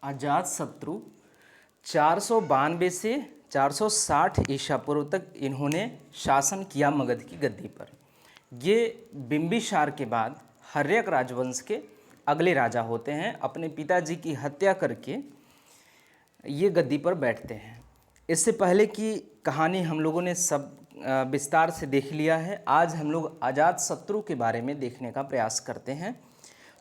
अजातशत्रु 492 से 460 ईसा पूर्व तक इन्होंने शासन किया मगध की गद्दी पर। ये बिंबिसार के बाद हर्यक राजवंश के अगले राजा होते हैं। अपने पिताजी की हत्या करके ये गद्दी पर बैठते हैं। इससे पहले की कहानी हम लोगों ने सब विस्तार से देख लिया है। आज हम लोग अजातशत्रु के बारे में देखने का प्रयास करते हैं।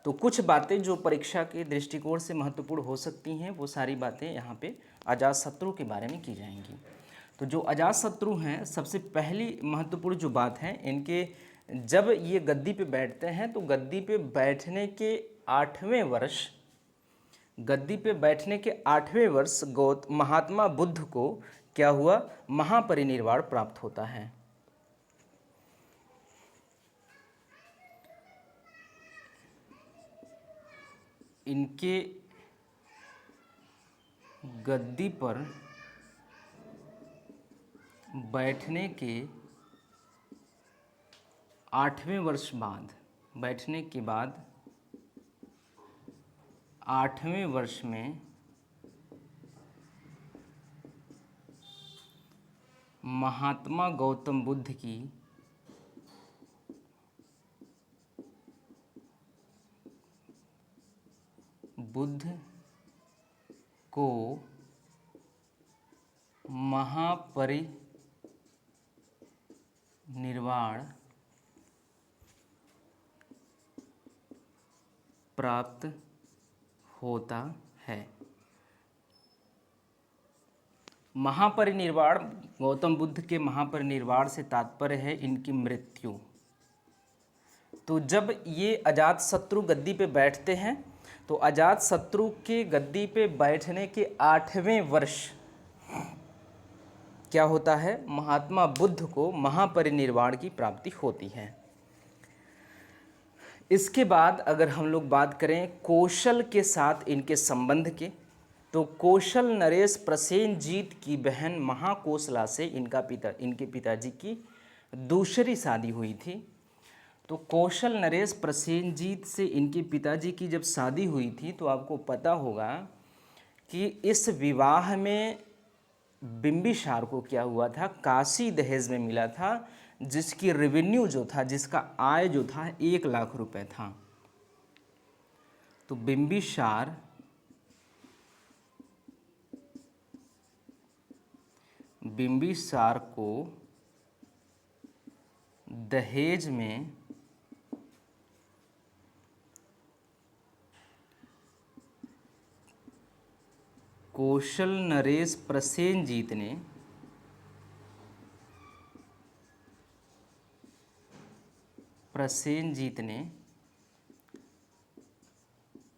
तो कुछ बातें जो परीक्षा के दृष्टिकोण से महत्वपूर्ण हो सकती हैं, वो सारी बातें यहाँ पे अजातशत्रु के बारे में की जाएंगी। तो जो अजातशत्रु हैं, सबसे पहली महत्वपूर्ण जो बात है, इनके जब ये गद्दी पे बैठते हैं तो गद्दी पे बैठने के 8वें वर्ष महात्मा बुद्ध को क्या हुआ, महापरिनिर्वाण प्राप्त होता है। इनके गद्दी पर बैठने के 8वें वर्ष बाद, 8वें वर्ष में महात्मा गौतम बुद्ध की बुद्ध को महापरिनिर्वाण प्राप्त होता है। महापरिनिर्वाण, गौतम बुद्ध के महापरिनिर्वाण से तात्पर्य है इनकी मृत्यु। तो जब ये अजातशत्रु गद्दी पे बैठते हैं तो अजातशत्रु के गद्दी पे बैठने के 8वें वर्ष क्या होता है, महात्मा बुद्ध को महापरिनिर्वाण की प्राप्ति होती है। इसके बाद अगर हम लोग बात करें कौशल के साथ इनके संबंध के, तो कौशल नरेश प्रसेनजीत की बहन महाकोशला से इनके पिताजी की दूसरी शादी हुई थी। तो कौशल नरेश प्रसेनजीत से इनके पिताजी की जब शादी हुई थी तो आपको पता होगा कि इस विवाह में बिंबिसार को क्या हुआ था, काशी दहेज में मिला था, जिसकी रेवेन्यू जो था, जिसका आय जो था 1 लाख रुपए था। तो बिंबिसार को दहेज में कौशल नरेश प्रसेनजीत ने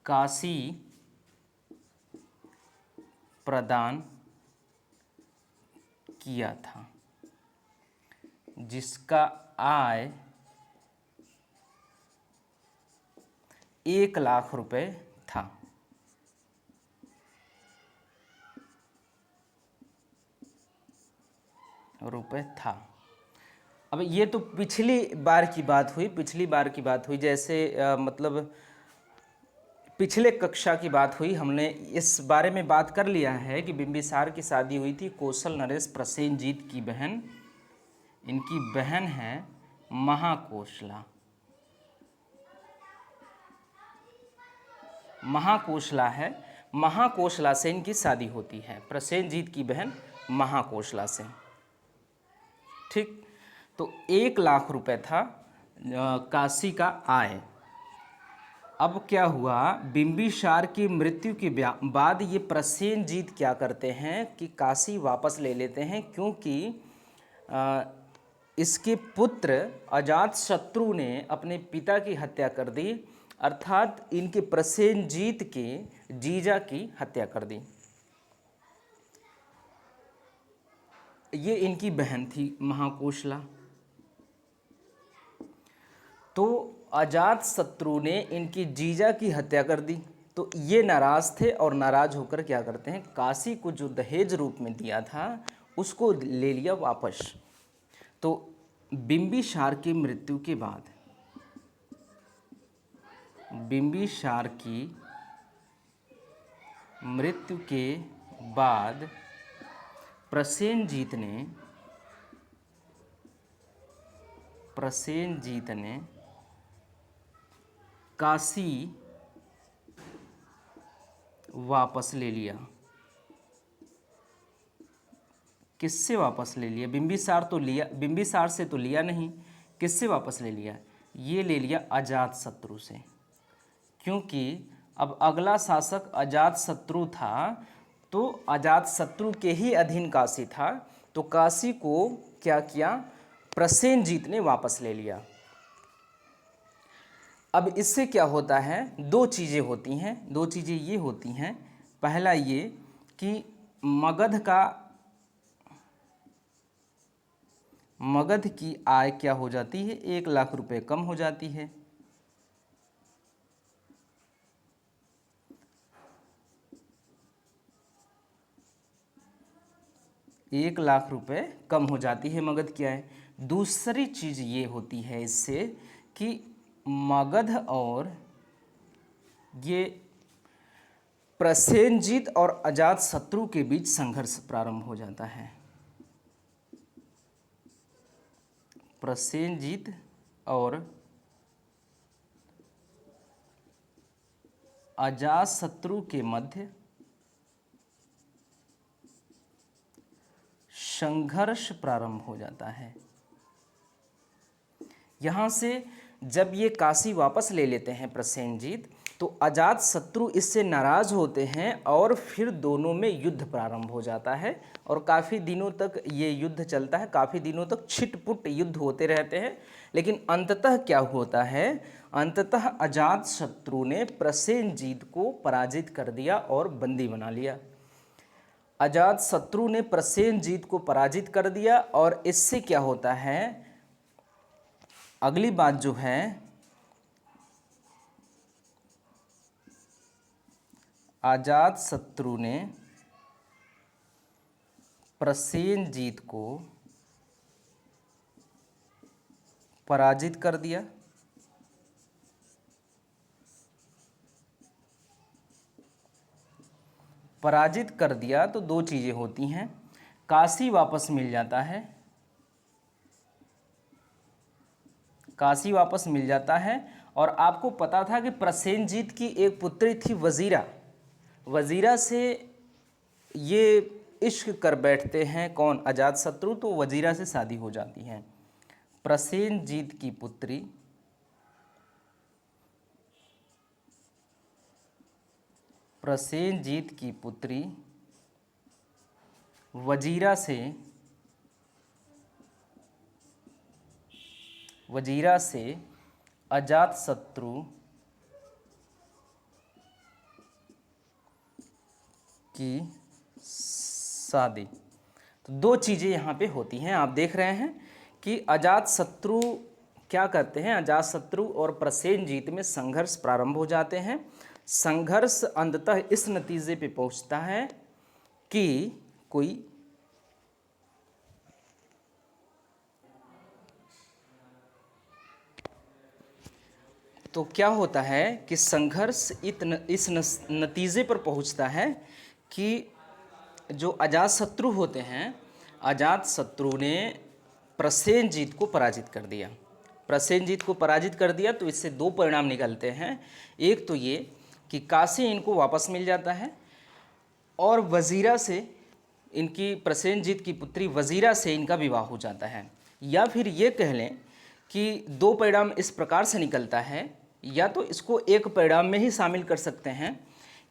काशी प्रदान किया था, जिसका आय 1 लाख रुपए था। अब ये तो पिछली बार की बात हुई, जैसे मतलब पिछले कक्षा की बात हुई। हमने इस बारे में बात कर लिया है कि बिंबिसार की शादी हुई थी कौशल नरेश प्रसेनजीत की बहन, इनकी बहन है महाकोशला से इनकी शादी होती है, प्रसेनजीत की बहन महाकोशला से। ठीक, तो 1 लाख रुपए था काशी का आय। अब क्या हुआ, बिंबिसार की मृत्यु के बाद ये प्रसेनजीत क्या करते हैं कि काशी वापस ले लेते हैं, क्योंकि इसके पुत्र अजातशत्रु ने अपने पिता की हत्या कर दी, अर्थात इनके प्रसेनजीत के जीजा की हत्या कर दी। ये इनकी बहन थी महाकोशला। तो अजातशत्रु ने इनकी जीजा की हत्या कर दी। तो ये नाराज थे और नाराज होकर क्या करते हैं, काशी को जो दहेज रूप में दिया था उसको ले लिया वापस। तो बिंबिसार की मृत्यु के बाद बिंबिसार की मृत्यु के बाद प्रसेनजीत ने काशी वापस ले लिया। किससे वापस ले लिया? बिंबिसार से तो लिया नहीं। किससे वापस ले लिया? ये ले लिया अजातशत्रु से, क्योंकि अब अगला शासक अजातशत्रु था, तो अजातशत्रु के ही अधीन काशी था, तो काशी को क्या किया? प्रसेनजीत ने वापस ले लिया। अब इससे क्या होता है? दो चीज़ें होती हैं। दो चीज़ें ये होती हैं, पहला ये कि मगध की आय क्या हो जाती है? 1 लाख रुपए कम हो जाती है। एक लाख रुपए कम हो जाती है मगध की आय। दूसरी चीज़ ये होती है इससे कि मगध और ये प्रसेनजीत और अजातशत्रु के बीच संघर्ष प्रारंभ हो जाता है। प्रसेनजीत और अजातशत्रु के मध्य संघर्ष प्रारंभ हो जाता है। यहाँ से जब ये काशी वापस ले लेते हैं प्रसेनजीत, तो अजातशत्रु इससे नाराज होते हैं और फिर दोनों में युद्ध प्रारंभ हो जाता है और काफ़ी दिनों तक ये युद्ध चलता है। काफ़ी दिनों तक छिटपुट युद्ध होते रहते हैं, लेकिन अंततः क्या होता है? अंततः अजातशत्रु ने प्रसेनजीत को पराजित कर दिया और बंदी बना लिया। अजातशत्रु ने प्रसेनजीत को पराजित कर दिया और इससे क्या होता है? अगली बात जो है, अजातशत्रु ने प्रसेनजीत को पराजित कर दिया। पराजित कर दिया तो दो चीज़ें होती हैं, काशी वापस मिल जाता है, काशी वापस मिल जाता है। और आपको पता था कि प्रसेनजीत की एक पुत्री थी वजीरा। वजीरा से ये इश्क कर बैठते हैं कौन? अजातशत्रु। तो वजीरा से शादी हो जाती है। प्रसेनजीत की पुत्री वजीरा से अजातशत्रु की शादी। तो दो चीज़ें यहाँ पे होती हैं। आप देख रहे हैं कि अजातशत्रु क्या करते हैं? अजातशत्रु और प्रसेनजीत में संघर्ष प्रारंभ हो जाते हैं। संघर्ष अंततः इस नतीजे पे पहुँचता है कि कोई तो क्या होता है कि संघर्ष इस नतीजे पर पहुंचता है कि जो अजातशत्रु होते हैं, अजातशत्रु ने प्रसेनजीत को पराजित कर दिया। प्रसेनजीत को पराजित कर दिया तो इससे दो परिणाम निकलते हैं। एक तो ये कि काशी इनको वापस मिल जाता है और वजीरा से, इनकी प्रसेनजीत की पुत्री वजीरा से इनका विवाह हो जाता है। या फिर ये कह लें कि दो परिणाम इस प्रकार से निकलता है, या तो इसको एक परिणाम में ही शामिल कर सकते हैं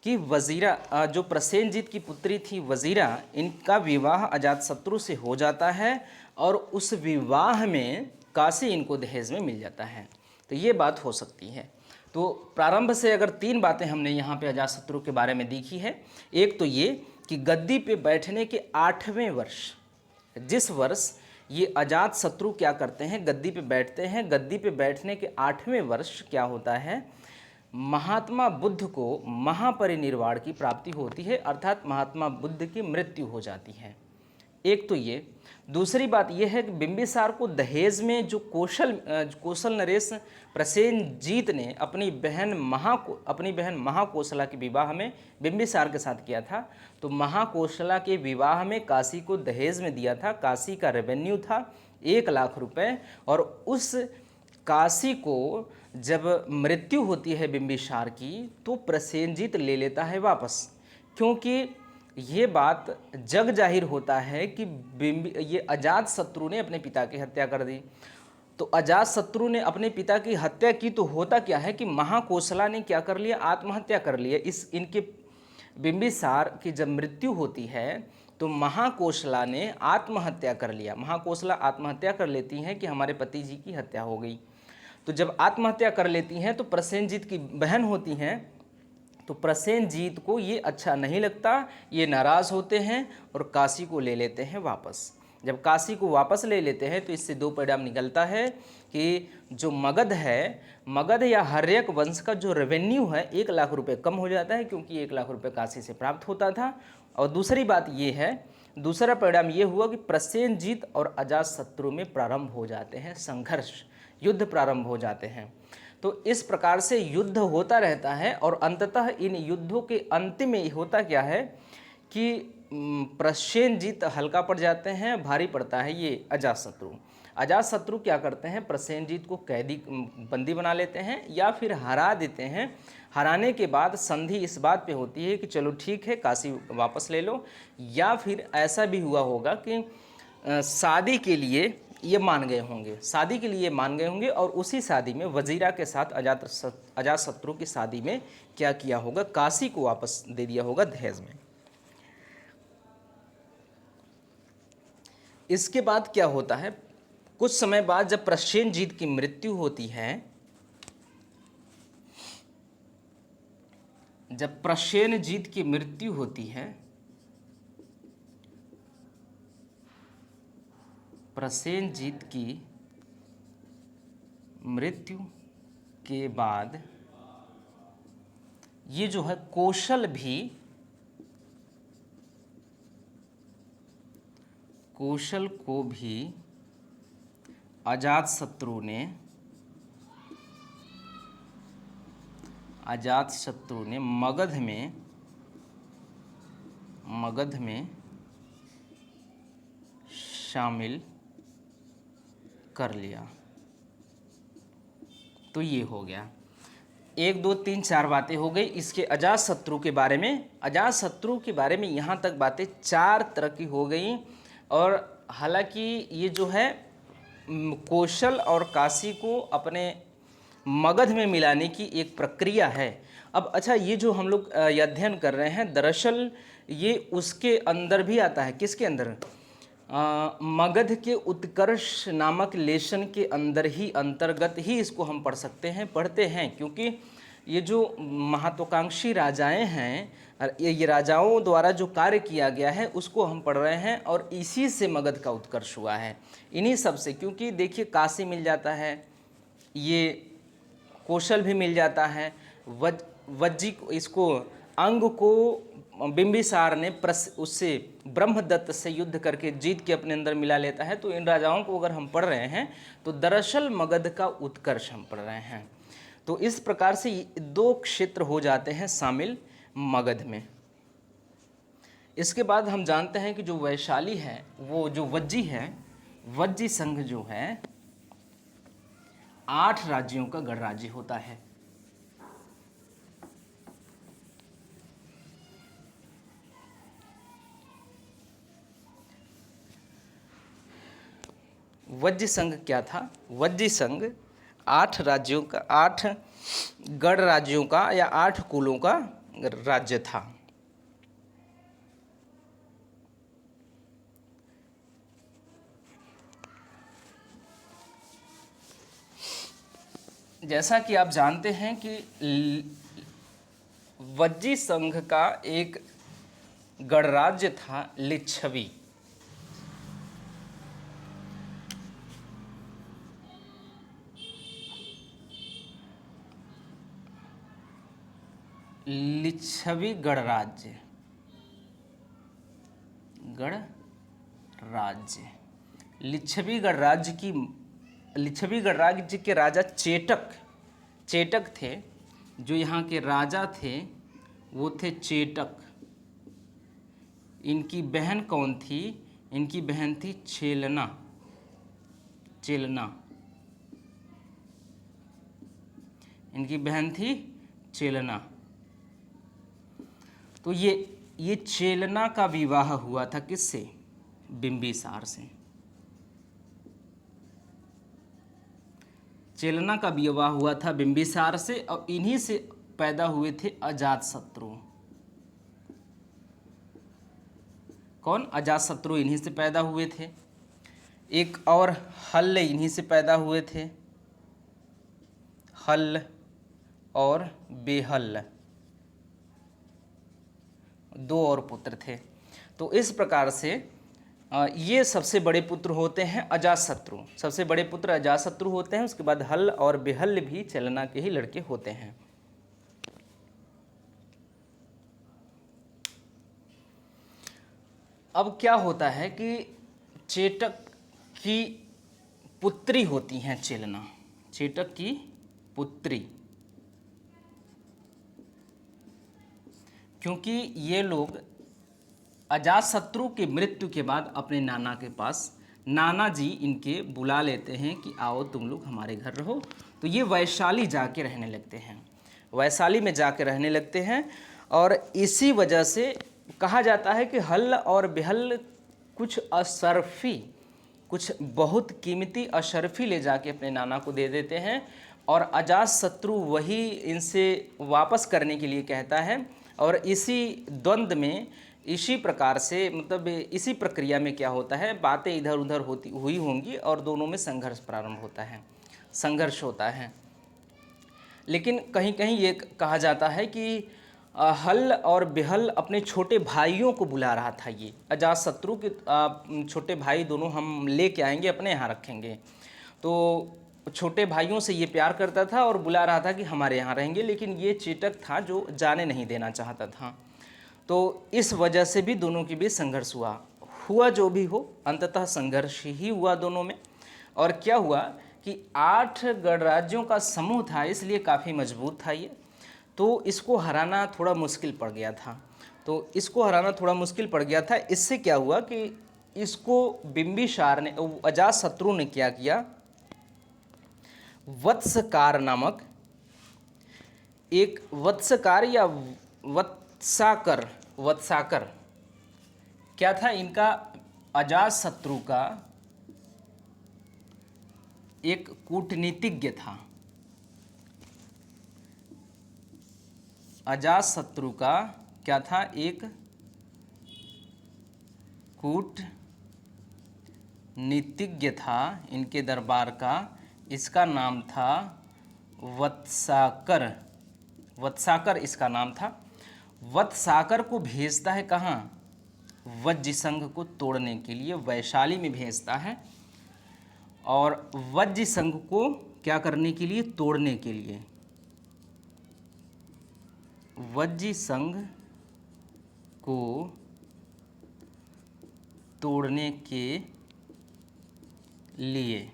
कि वजीरा, जो प्रसेनजीत की पुत्री थी वजीरा, इनका विवाह अजातशत्रु से हो जाता है और उस विवाह में काशी इनको दहेज में मिल जाता है। तो ये बात हो सकती है। तो प्रारंभ से अगर तीन बातें हमने यहाँ पे अजातशत्रु के बारे में देखी है। एक तो ये कि गद्दी पे बैठने के 8वें वर्ष, जिस वर्ष ये अजातशत्रु क्या करते हैं? गद्दी पे बैठते हैं। गद्दी पे बैठने के 8वें वर्ष क्या होता है? महात्मा बुद्ध को महापरिनिर्वाण की प्राप्ति होती है, अर्थात महात्मा बुद्ध की मृत्यु हो जाती है। एक तो ये, दूसरी बात यह है कि बिंबिसार को दहेज में जो कौशल नरेश प्रसेनजीत ने अपनी बहन महाकोशला के विवाह में बिंबिसार के साथ किया था। तो महाकोशला के विवाह में काशी को दहेज में दिया था। काशी का रेवेन्यू था 1,00,000 रुपए, और उस काशी को जब मृत्यु होती है बिंबिसार की तो प्रसेनजीत ले लेता है वापस, क्योंकि ये बात जग जाहिर होता है कि ये अजातशत्रु ने अपने पिता की हत्या कर दी। तो अजातशत्रु ने अपने पिता की हत्या की तो होता क्या है कि महाकोशला ने क्या कर लिया, आत्महत्या कर लिया। इनके बिंबिसार की जब मृत्यु होती है तो महाकोशला ने आत्महत्या कर लिया। महाकोशला आत्महत्या कर लेती हैं कि हमारे पति जी की हत्या हो गई। तो जब आत्महत्या कर लेती हैं तो प्रसेनजीत की बहन होती हैं, तो प्रसेनजीत को ये अच्छा नहीं लगता, ये नाराज़ होते हैं और काशी को ले लेते हैं वापस। जब काशी को वापस ले लेते हैं तो इससे दो परिणाम निकलता है कि जो मगध या हर्यक वंश का जो रेवेन्यू है 1,00,000 रुपये कम हो जाता है, क्योंकि 1,00,000 रुपये काशी से प्राप्त होता था। और दूसरी बात ये है, दूसरा परिणाम ये हुआ कि प्रसेनजीत और अजातशत्रु में प्रारंभ हो जाते हैं संघर्ष, युद्ध प्रारंभ हो जाते हैं। तो इस प्रकार से युद्ध होता रहता है और अंततः इन युद्धों के अंतिम में होता क्या है कि प्रसेनजीत हल्का पड़ जाते हैं, भारी पड़ता है ये अजातशत्रु। अजातशत्रु क्या करते हैं, प्रसेनजीत को कैदी बंदी बना लेते हैं या फिर हरा देते हैं। हराने के बाद संधि इस बात पे होती है कि चलो ठीक है काशी वापस ले लो, या फिर ऐसा भी हुआ होगा कि शादी के लिए ये मान गए होंगे, शादी के लिए मान गए होंगे, और उसी शादी में वजीरा के साथ अजातशत्रु की शादी में क्या किया होगा, काशी को वापस दे दिया होगा दहेज में। इसके बाद क्या होता है, कुछ समय बाद जब प्रसेनजीत की मृत्यु होती है, जब प्रसेनजीत की मृत्यु होती है, प्रसेनजीत की मृत्यु के बाद ये जो है कौशल को भी अजातशत्रु ने मगध में शामिल कर लिया। तो ये हो गया, 1 2 3 4 बातें हो गई इसके अजातशत्रु के बारे में। अजातशत्रु के बारे में यहाँ तक बातें 4 तरह की हो गई। और हालांकि ये जो है कौशल और काशी को अपने मगध में मिलाने की एक प्रक्रिया है। अब अच्छा, ये जो हम लोग अध्ययन कर रहे हैं दरअसल ये उसके अंदर भी आता है। किसके अंदर? मगध के उत्कर्ष नामक लेशन के अंतर्गत ही इसको हम पढ़ते हैं, क्योंकि ये जो महत्वाकांक्षी राजाएं हैं, ये राजाओं द्वारा जो कार्य किया गया है उसको हम पढ़ रहे हैं, और इसी से मगध का उत्कर्ष हुआ है, इन्हीं सब से। क्योंकि देखिए काशी मिल जाता है, ये कौशल भी मिल जाता है, वज्जी इसको अंग को बिंबिसार ने उससे ब्रह्मदत्त से युद्ध करके जीत के अपने अंदर मिला लेता है। तो इन राजाओं को अगर हम पढ़ रहे हैं तो दरअसल मगध का उत्कर्ष हम पढ़ रहे हैं। तो इस प्रकार से 2 क्षेत्र हो जाते हैं शामिल मगध में। इसके बाद हम जानते हैं कि जो वैशाली है, वो जो वज्जी है, वज्जी संघ जो है 8 राज्यों का गणराज्य होता है। वज्जी संघ क्या था? वज्जी संघ 8 राज्यों का, 8 गण राज्यों का या 8 कुलों का राज्य था। जैसा कि आप जानते हैं कि वज्जी संघ का एक गणराज्य था लिच्छवी। लिच्छवी गणराज्य राज्य। लिच्छवीगढ़ राज्य के राजा चेटक थे। जो यहाँ के राजा थे वो थे चेटक। इनकी बहन कौन थी? इनकी बहन थी चेलना। इनकी बहन थी चेलना। तो ये चेलना का विवाह हुआ था किससे? बिंबिसार से। चेलना का विवाह हुआ था बिंबिसार से और इन्हीं से पैदा हुए थे अजातशत्रु। कौन? अजातशत्रु इन्हीं से पैदा हुए थे। एक और हल्ल इन्हीं से पैदा हुए थे। हल्ल और बेहल्ल, दो और पुत्र थे। तो इस प्रकार से ये सबसे बड़े पुत्र होते हैं अजातशत्रु। सबसे बड़े पुत्र अजातशत्रु होते हैं। उसके बाद हल्ल और बेहल्ल भी चेलना के ही लड़के होते हैं। अब क्या होता है कि चेटक की पुत्री होती हैं चेलना। चेटक की पुत्री, क्योंकि ये लोग अजातशत्रु की मृत्यु के बाद अपने नाना के पास, नाना जी इनके बुला लेते हैं कि आओ तुम लोग हमारे घर रहो। तो ये वैशाली जाके रहने लगते हैं। वैशाली में जाके रहने लगते हैं और इसी वजह से कहा जाता है कि हल्ल और बेहल्ल कुछ अशर्फी, कुछ बहुत कीमती अशर्फी ले जाके अपने नाना को दे देते हैं और अजातशत्रु वही इनसे वापस करने के लिए कहता है। और इसी द्वंद्व में, इसी प्रकार से, मतलब इसी प्रक्रिया में क्या होता है, बातें इधर उधर हुई होंगी और दोनों में संघर्ष प्रारंभ होता है, संघर्ष होता है। लेकिन कहीं कहीं ये कहा जाता है कि हल्ल और बेहल्ल अपने छोटे भाइयों को बुला रहा था। ये अजातशत्रु के छोटे भाई दोनों हम लेके आएंगे, अपने यहाँ रखेंगे। तो छोटे भाइयों से ये प्यार करता था और बुला रहा था कि हमारे यहाँ रहेंगे, लेकिन ये चेटक था जो जाने नहीं देना चाहता था। तो इस वजह से भी दोनों के बीच संघर्ष हुआ जो भी हो, अंततः संघर्ष ही हुआ दोनों में। और क्या हुआ कि 8 गणराज्यों का समूह था, इसलिए काफ़ी मजबूत था ये। तो इसको हराना थोड़ा मुश्किल पड़ गया था। इससे क्या हुआ कि इसको बिंबिसार ने, अजातशत्रु ने क्या किया, वत्सकार नामक एक, वत्सकार या वत्साकर क्या था इनका? अजातशत्रु का एक कूटनीतिज्ञ था। अजातशत्रु का क्या था? एक कूटनीतिज्ञ था इनके दरबार का। इसका नाम था वत्साकर। वत्साकर इसका नाम था। वत्साकर को भेजता है कहाँ? वज्र संघ को तोड़ने के लिए वैशाली में भेजता है। और वज्र संघ को क्या करने के लिए? तोड़ने के लिए। वज्र संघ को तोड़ने के लिए।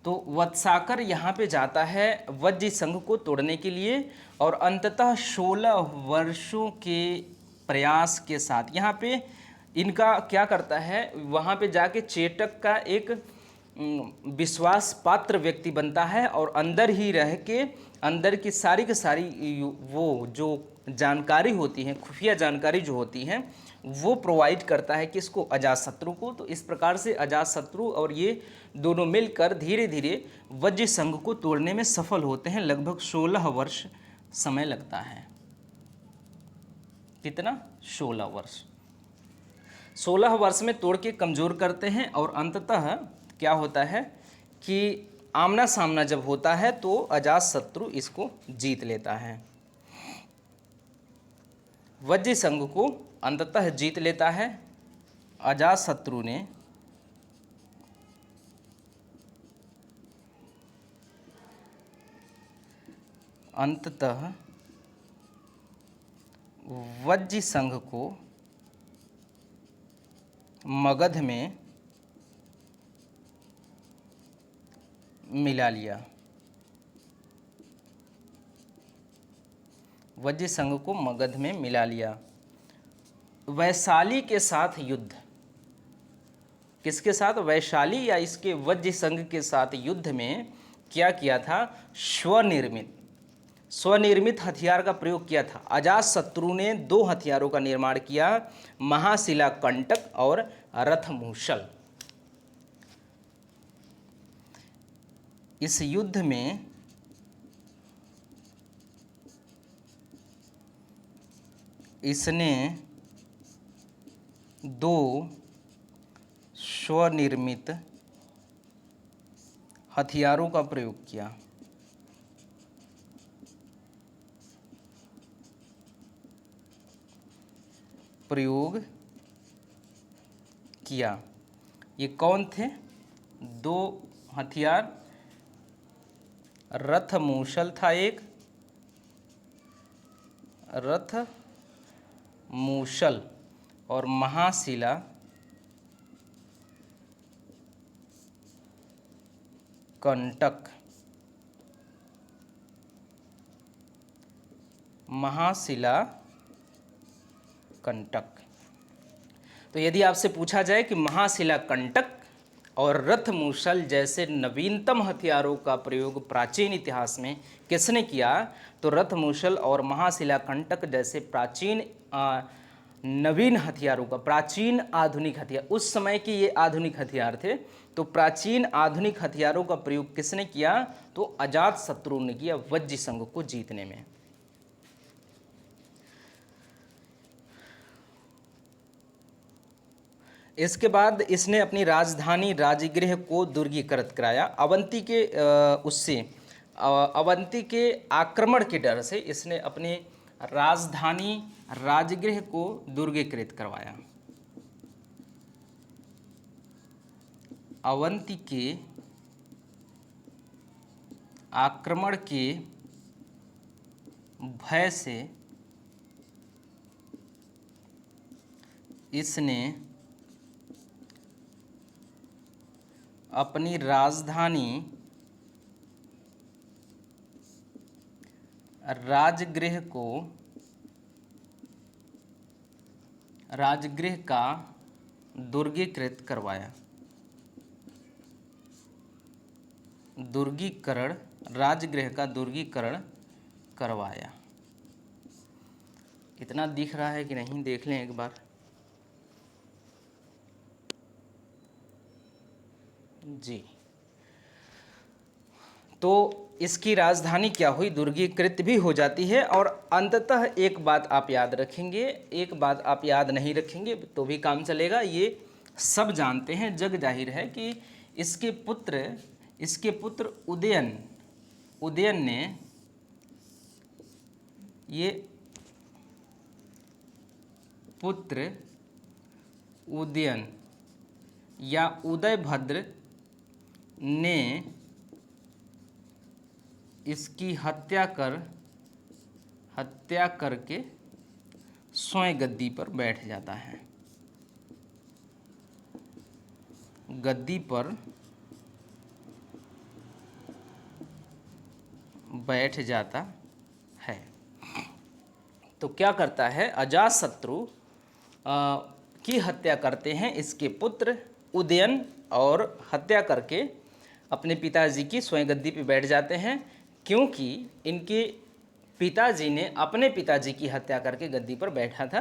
तो वत्साकर यहाँ पे जाता है वज्र संघ को तोड़ने के लिए और अंततः 16 वर्षों के प्रयास के साथ यहाँ पे इनका क्या करता है, वहाँ पे जाके चेटक का एक विश्वास पात्र व्यक्ति बनता है और अंदर ही रह के अंदर की सारी वो जो जानकारी होती है, खुफिया जानकारी जो होती है, वो प्रोवाइड करता है किसको? अजातशत्रु को। तो इस प्रकार से अजातशत्रु और ये दोनों मिलकर धीरे धीरे वज्र संघ को तोड़ने में सफल होते हैं। लगभग 16 वर्ष समय लगता है। कितना? 16 वर्ष। 16 वर्ष में तोड़ के कमज़ोर करते हैं और अंततः क्या होता है कि आमना सामना जब होता है तो अजातशत्रु इसको जीत लेता है। वज्र संघ को अंततः जीत लेता है। अजातशत्रु ने अंततः वज्र संघ को मगध में मिला लिया, वज्र संघ को मगध में मिला लिया। वैशाली के साथ युद्ध, किसके साथ? वैशाली या इसके वज्र संघ के साथ युद्ध में क्या किया था? स्वनिर्मित हथियार का प्रयोग किया था। अजातशत्रु ने 2 हथियारों का निर्माण किया, महाशिला कंटक और रथमूषल। इस युद्ध में इसने 2 स्वनिर्मित हथियारों का प्रयोग किया। ये कौन थे? 2 हथियार, रथमूषल था एक, रथमूषल, और महाशिला कंटक। महाशिला कंटक। तो यदि आपसे पूछा जाए कि महाशिला कंटक और रथमूषल जैसे नवीनतम हथियारों का प्रयोग प्राचीन इतिहास में किसने किया, तो रथमूषल और महाशिला कंटक जैसे प्राचीन नवीन हथियारों का, प्राचीन आधुनिक हथियार, उस समय के ये आधुनिक हथियार थे, तो प्राचीन आधुनिक हथियारों का प्रयोग किसने किया, तो अजातशत्रु ने किया वज्र संघ को जीतने में। इसके बाद इसने अपनी राजधानी राजगृह को दुर्गीकृत कराया। अवंती के आक्रमण के डर से इसने अपनी राजधानी राजगृह को दुर्गीकृत करवाया। अवंती के आक्रमण के भय से इसने अपनी राजधानी राजगृह का दुर्गीकृत करवाया। राजगृह का दुर्गीकरण करवाया। इतना दिख रहा है कि नहीं, देख लें एक बार। जी, तो इसकी राजधानी क्या हुई, दुर्गीकृत भी हो जाती है। और अंततः एक बात आप याद रखेंगे, एक बात आप याद नहीं रखेंगे तो भी काम चलेगा, ये सब जानते हैं, जग जाहिर है कि इसके पुत्र उदयन ने ये पुत्र उदयन या उदयभद्र ने इसकी हत्या करके स्वयं गद्दी पर बैठ जाता है। गद्दी पर बैठ जाता है। तो क्या करता है, अजातशत्रु की हत्या करते हैं इसके पुत्र उदयन, और हत्या करके अपने पिताजी की स्वयं गद्दी पे बैठ जाते हैं, क्योंकि इनके पिताजी ने अपने पिताजी की हत्या करके गद्दी पर बैठा था।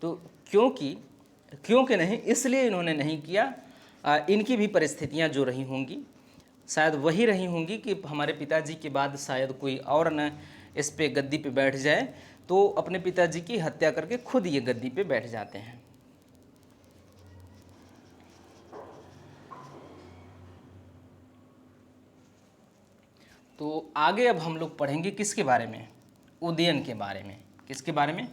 तो क्योंकि नहीं, इसलिए इन्होंने नहीं किया। इनकी भी परिस्थितियां जो रही होंगी शायद वही रही होंगी कि हमारे पिताजी के बाद शायद कोई और न इस पे गद्दी पे बैठ जाए, तो अपने पिताजी की हत्या करके खुद ये गद्दी पे बैठ जाते हैं। तो आगे अब हम लोग पढ़ेंगे किसके बारे में, उदयन के बारे में। किसके बारे में,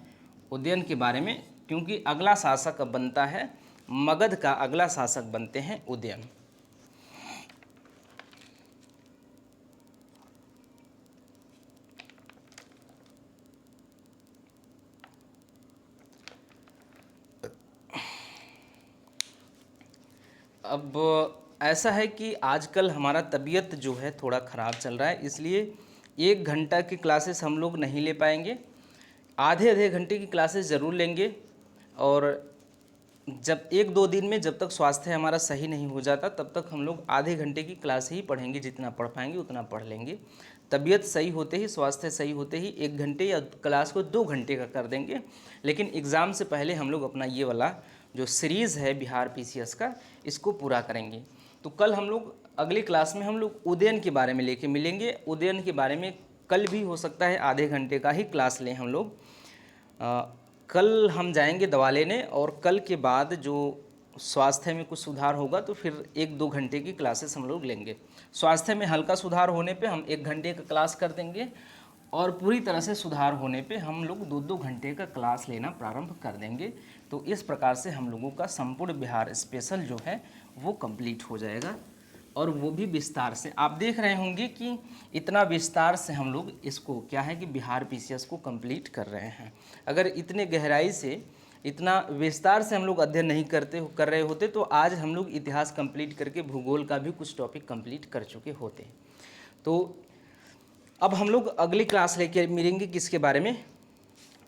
उदयन के बारे में, क्योंकि अगला शासक अब बनता है, मगध का अगला शासक बनते हैं उदयन। अब ऐसा है कि आजकल हमारा तबीयत जो है थोड़ा ख़राब चल रहा है, इसलिए 1 घंटा की क्लासेस हम लोग नहीं ले पाएंगे। आधे आधे घंटे की क्लासेस ज़रूर लेंगे। और जब 1-2 दिन में जब तक स्वास्थ्य हमारा सही नहीं हो जाता तब तक हम लोग आधे घंटे की क्लास ही पढ़ेंगे, जितना पढ़ पाएंगे उतना पढ़ लेंगे। तबीयत सही होते ही, स्वास्थ्य सही होते ही 1 घंटे या क्लास को 2 घंटे का कर देंगे। लेकिन एग्ज़ाम से पहले हम लोग अपना ये वाला जो सीरीज़ है बिहार पीसीएस का, इसको पूरा करेंगे। तो कल हम लोग अगली क्लास में हम लोग उदयन के बारे में लेके मिलेंगे। उदयन के बारे में कल भी हो सकता है आधे घंटे का ही क्लास लें हम लोग। कल हम जाएंगे दवा लेने, और कल के बाद जो स्वास्थ्य में कुछ सुधार होगा तो फिर 1-2 घंटे की क्लासेस हम लोग लेंगे। स्वास्थ्य में हल्का सुधार होने पे हम 1 घंटे का क्लास कर देंगे, और पूरी तरह से सुधार होने पे हम लोग 2-2 घंटे का क्लास लेना प्रारंभ कर देंगे। तो इस प्रकार से हम लोगों का संपूर्ण बिहार स्पेशल जो है वो कंप्लीट हो जाएगा, और वो भी विस्तार से। आप देख रहे होंगे कि इतना विस्तार से हम लोग इसको क्या है कि बिहार पीसीएस को कंप्लीट कर रहे हैं। अगर इतने गहराई से, इतना विस्तार से हम लोग अध्ययन नहीं कर रहे होते तो आज हम लोग इतिहास कंप्लीट करके भूगोल का भी कुछ टॉपिक कंप्लीट कर चुके होते। तो अब हम लोग अगली क्लास लेके मिलेंगे किसके बारे में,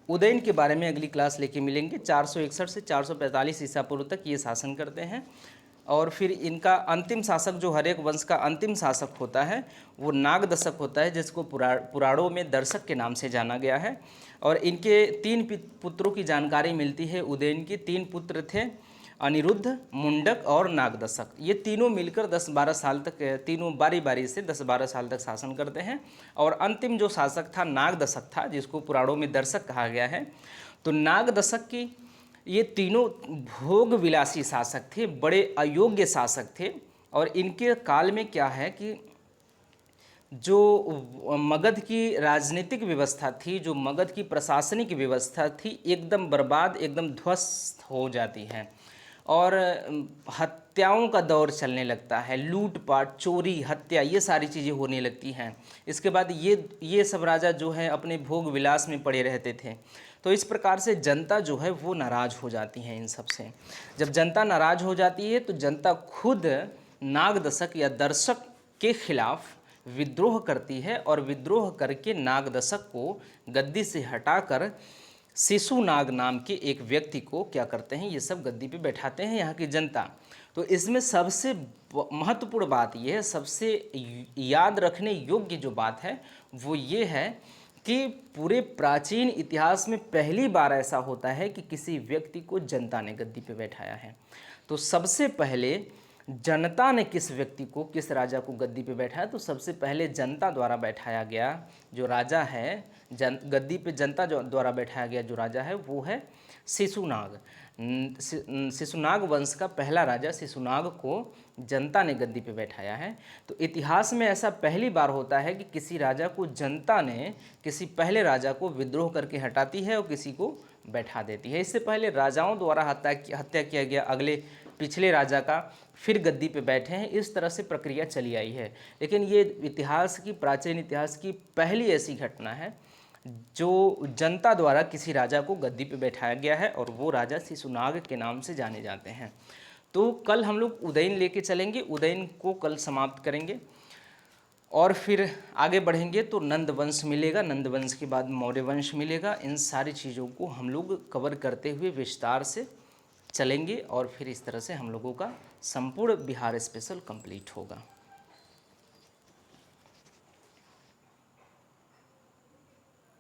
उदयन के बारे में अगली क्लास लेके मिलेंगे। 461 से 445 ईसा पूर्व तक ये शासन करते हैं, और फिर इनका अंतिम शासक जो हर एक वंश का अंतिम शासक होता है वो नागदशक होता है, जिसको पुराणों में दर्शक के नाम से जाना गया है। और इनके 3 पुत्रों की जानकारी मिलती है। उदयन के 3 पुत्र थे, अनिरुद्ध, मुंडक और नागदशक। ये तीनों मिलकर 10-12 साल तक, तीनों बारी बारी से 10-12 साल तक शासन करते हैं। और अंतिम जो शासक था नागदशक था, जिसको पुराणों में दर्शक कहा गया है। तो नागदशक की ये तीनों भोग विलासी शासक थे, बड़े अयोग्य शासक थे। और इनके काल में क्या है कि जो मगध की राजनीतिक व्यवस्था थी, जो मगध की प्रशासनिक व्यवस्था थी, एकदम बर्बाद, एकदम ध्वस्त हो जाती है। और हत्याओं का दौर चलने लगता है, लूटपाट, चोरी, हत्या, ये सारी चीज़ें होने लगती हैं। इसके बाद ये सब राजा जो है अपने भोग विलास में पड़े रहते थे। तो इस प्रकार से जनता जो है वो नाराज़ हो जाती है इन सब से। जब जनता नाराज़ हो जाती है तो जनता खुद नागदशक या दर्शक के खिलाफ विद्रोह करती है, और विद्रोह करके नागदशक को गद्दी से हटाकर शिशुनाग नाम के एक व्यक्ति को क्या करते हैं, ये सब गद्दी पे बैठाते हैं यहाँ की जनता। तो इसमें सबसे महत्वपूर्ण बात यह है, सबसे याद रखने योग्य जो बात है वो ये है कि पूरे प्राचीन इतिहास में पहली बार ऐसा होता है कि किसी व्यक्ति को जनता ने गद्दी पे बैठाया है। तो सबसे पहले जनता ने किस व्यक्ति को, किस राजा को गद्दी पे बैठाया, तो सबसे पहले जनता द्वारा बैठाया गया जो राजा है, गद्दी पे जनता द्वारा बैठाया गया जो राजा है वो है शिशुनाग। शिशुनाग वंश का पहला राजा शिशुनाग को जनता ने गद्दी पे बैठाया है। तो इतिहास में ऐसा पहली बार होता है कि किसी राजा को जनता ने किसी पहले राजा को विद्रोह करके हटाती है और किसी को बैठा देती है। इससे पहले राजाओं द्वारा हत्या किया गया, अगले पिछले राजा का फिर गद्दी पे बैठे हैं, इस तरह से प्रक्रिया चली आई है। लेकिन ये इतिहास की, प्राचीन इतिहास की पहली ऐसी घटना है जो जनता द्वारा किसी राजा को गद्दी पे बैठाया गया है, और वो राजा शिशुनाग के नाम से जाने जाते हैं। तो कल हम लोग उदयन लेके चलेंगे, उदयन को कल समाप्त करेंगे और फिर आगे बढ़ेंगे तो नंद वंश मिलेगा, नंद वंश के बाद मौर्य वंश मिलेगा। इन सारी चीज़ों को हम लोग कवर करते हुए विस्तार से चलेंगे, और फिर इस तरह से हम लोगों का संपूर्ण बिहार स्पेशल कंप्लीट होगा।